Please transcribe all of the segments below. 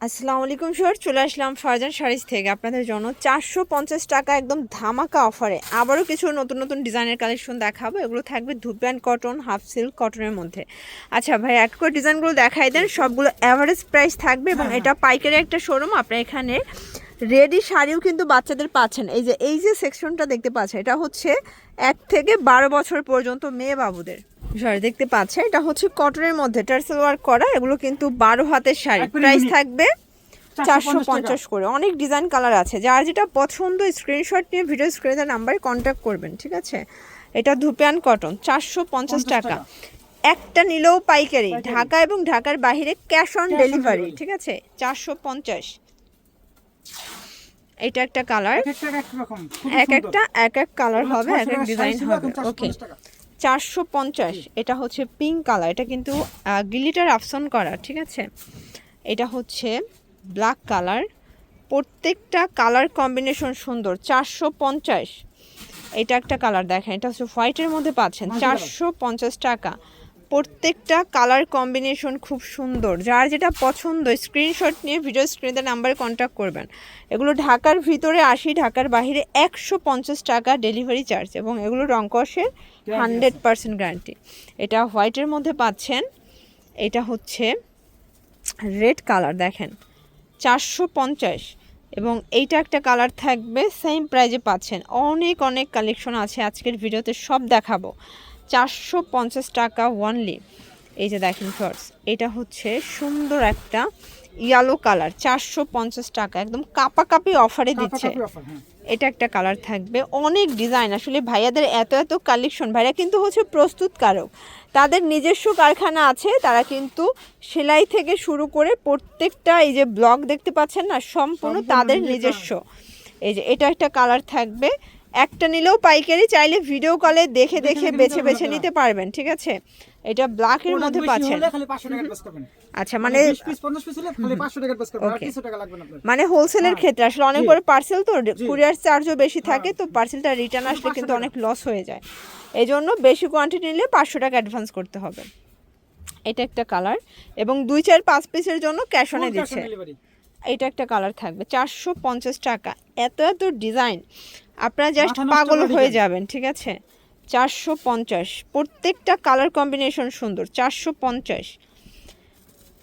আসসালামু আলাইকুম স্যার, চলে আসলাম ফারজান শাড়িজ থেকে আপনাদের জন্য 450 টাকা একদম ধামাকা অফারে আবারও কিছু নতুন নতুন ডিজাইনের কালেকশন দেখাবো। এগুলো থাকবে ধুপিয়ান কটন, হাফ সিল্ক কটনের মধ্যে। আচ্ছা ভাই, এক করে ডিজাইনগুলো দেখাই দেন। সবগুলো অ্যাভারেজ প্রাইস থাকবে এবং এটা পাইকারি একটা শোরুম। আপনার এখানে রেডি শাড়িও কিন্তু বাচ্চাদের পাচ্ছেন। এই যে সেকশনটা দেখতে পাচ্ছেন, এটা হচ্ছে 1 থেকে 12 বছর পর্যন্ত মেয়ে বাবুদের শাড়ি দেখতে পাচ্ছে। এটা হচ্ছে কটনের মধ্যে টার্সেল ওয়ার্ক করা। এগুলো কিন্তু 12 হাতের শাড়ি। প্রাইস থাকবে 450 করে। অনেক ডিজাইন কালার আছে, যার যেটা পছন্দ স্ক্রিনশট নিয়ে ভিডিও স্ক্রিনের নাম্বারে কন্ট্যাক্ট করবেন, ঠিক আছে। এটা ধুপিয়ান কটন 450 টাকা। একটা নিলেও পাইকারি, ঢাকা এবং ঢাকার বাইরে ক্যাশ অন ডেলিভারি, ঠিক আছে। 450। এটা একটা কালার, এক এক কালার হবে, এক এক ডিজাইন হবে। ওকে, 450। এটা হচ্ছে পিঙ্ক কালার, এটা কিন্তু গ্লিটার আফসন করা, ঠিক আছে। এটা হচ্ছে ব্ল্যাক কালার, প্রত্যেকটা কালার কম্বিনেশন সুন্দর। 450। এটা একটা কালার দেখেন, এটা হচ্ছে হোয়াইটের মধ্যে পাচ্ছেন 450 টাকা। প্রত্যেকটা কালার কম্বিনেশন খুব সুন্দর, যার যেটা পছন্দ স্ক্রিনশট নিয়ে ভিডিও স্ক্রিনে নাম্বারে কন্ট্যাক্ট করবেন। এগুলো ঢাকার ভিতরে 80, ঢাকার বাইরে 150 টাকা ডেলিভারি চার্জ, এবং এগুলো রং কষের 100% গ্যারান্টি। এটা হোয়াইটের মধ্যে পাচ্ছেন। এটা হচ্ছে রেড কালার দেখেন, 450। এবং এইটা একটা কালার থাকবে, সেম প্রাইজে পাচ্ছেন। অনেক অনেক কালেকশন আছে, আজকের ভিডিওতে সব দেখাবো। 450 টাকা ওয়ানলি। এই যে দেখেন ফ্রেন্ডস, এটা হচ্ছে সুন্দর একটা ইয়েলো কালার, 450 টাকা, একদম কাপাকাপি অফারে দিচ্ছে। এটা একটা কালার থাকবে। অনেক ডিজাইন, আসলে ভাইয়াদের এত এত কালেকশন। ভাইয়া কিন্তু হচ্ছে প্রস্তুতকারক, তাদের নিজস্ব কারখানা আছে। তারা কিন্তু সেলাই থেকে শুরু করে প্রত্যেকটা, এই যে ব্লগ দেখতে পাচ্ছেন না, সম্পূর্ণ তাদের নিজস্ব। এই যে এটা একটা কালার থাকবে, একটা নিলেও পাইকারি, চাইলে ভিডিও কলে দেখে দেখে বেছে বেছে নিতে পারবেন, ঠিক আছে। এটা ব্ল্যাকের মধ্যে পাচ্ছেন। আচ্ছা, মানে হোলসেলের ক্ষেত্রে আসলে অনেক বড় পার্সেল তো কুরিয়ার চার্জও বেশি থাকে, তো পার্সেলটা রিটার্ন আসলে কিন্তু অনেক লস হয়ে যায়। এই জন্য বেশি কোয়ান্টিটি নিলে 500 টাকা অ্যাডভান্স করতে হবে। এটা একটা কালার, এবং 2, 4, 5 পিসের জন্য ক্যাশ অনে দিচ্ছে। এটা একটা কালার থাকবে 450 টাকা। এত এত ডিজাইন, আপনারা জাস্ট পাগল হয়ে যাবেন, ঠিক আছে। 450, প্রত্যেকটা কালার কম্বিনেশন সুন্দর। 450,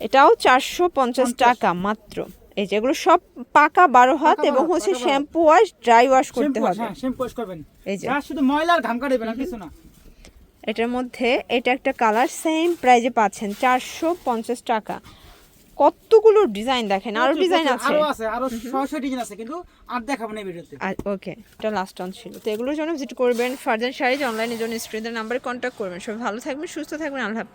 এটাও 450 টাকা মাত্র। এই যে এগুলো সব পাকা 12 হাত, এবং হচ্ছে শ্যাম্পু ওয়াশ, ড্রাই ওয়াশ করতে হবে। এই যে শুধু ময়লার ঘাম কাটবে না, কিছু না। এটার মধ্যে এটা একটা কালার, সেম প্রাইজে পাচ্ছেন 450 টাকা। কতগুলো ডিজাইন দেখেন, আরো ডিজাইন আছে, আরো 600 ডিজাইন আছে, কিন্তু আর দেখাবো না ভিডিওতে। ওকে, এটা লাস্ট অন ছিল। তো এগুলোর জন্য ভিজিট করবেন ফারজান শাড়িজ অনলাইনে, জন্য স্ক্রিনের নাম্বারে কন্ট্যাক্ট করবেন। সবাই ভালো থাকবেন, সুস্থ থাকবেন, আল্লাহ হাফেজ।